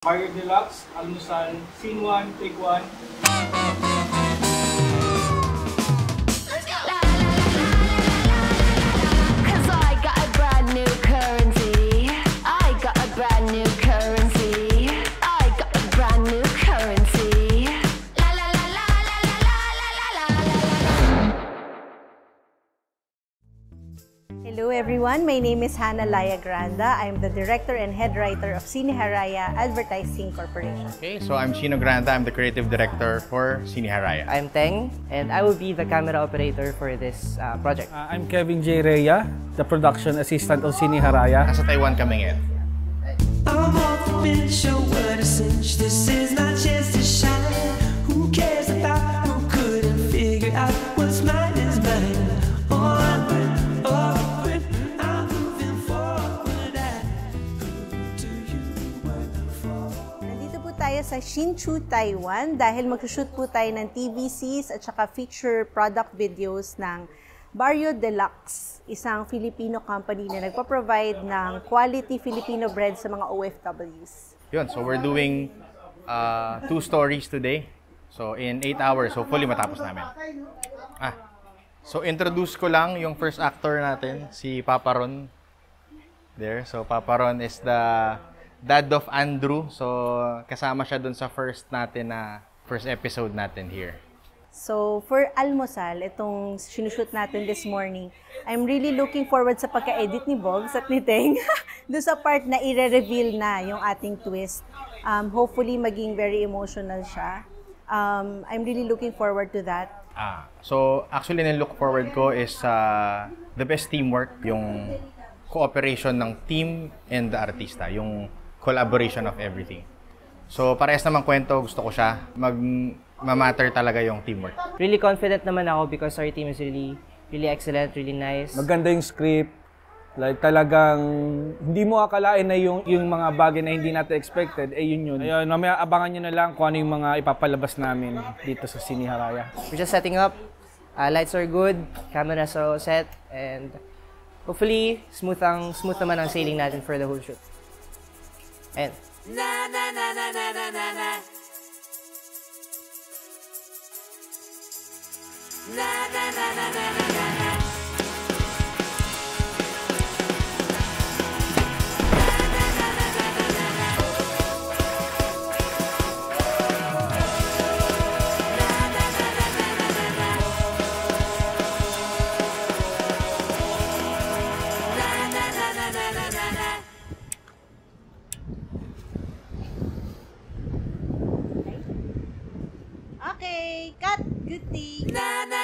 Barrio Deluxe, Almusal, Scene 1, Take 1. Hello everyone, my name is Hannah Laya Granda. I'm the director and head writer of Cine Haraya Advertising Corporation. Okay, so I'm Chino Granda. I'm the creative director for Cine Haraya. I'm Teng, and I will be the camera operator for this project. I'm Kevin J. Rhea, the production assistant of Cine Haraya. Nasa Taiwan kami ngayon. I'm off the bench, show what a cinch. This is my chance to shine. Who cares about who couldn't figure out what's mine is mine? Onward, upward, I'm moving forward. Who do you work for? Nandito po tayo sa Hsinchu, Taiwan dahil mag-shoot po tayo ng TVCs at saka feature product videos ng Barrio Deluxe, isang Filipino company na nagpo-provide ng quality Filipino bread sa mga OFWs. Yun, so we're doing 2 stories today. So in 8 hours, hopefully matapos namin. So introduce ko lang yung first actor natin, si Papa Ron. There, so Papa Ron is the dad of Andrew. So kasama siya dun sa first episode natin here. So, for Almusal, itong sinushoot natin this morning, I'm really looking forward sa pagka-edit ni Bogs at ni Teng doon sa part na i-reveal na yung ating twist. Hopefully, maging very emotional siya. I'm really looking forward to that. So, actually, look forward ko is the best teamwork, yung cooperation ng team and the artista, yung collaboration of everything. So, parehas namang kwento, gusto ko siya. Mamatter talaga yung teamwork. Really confident naman ako because our team is really excellent, really nice. Maganda yung script. Like talagang hindi mo akalain na yung mga bagay na hindi natin expected, yun. Ayun, mamaya abangan nyo na lang kung ano yung mga ipapalabas namin dito sa Cine Haraya. We're just setting up. Lights are good, cameras are all set, and hopefully smooth naman ang sailing natin for the whole shoot. And Na na na na na na na na. Na na na na na na na. Okay, cut! Good thing! Na na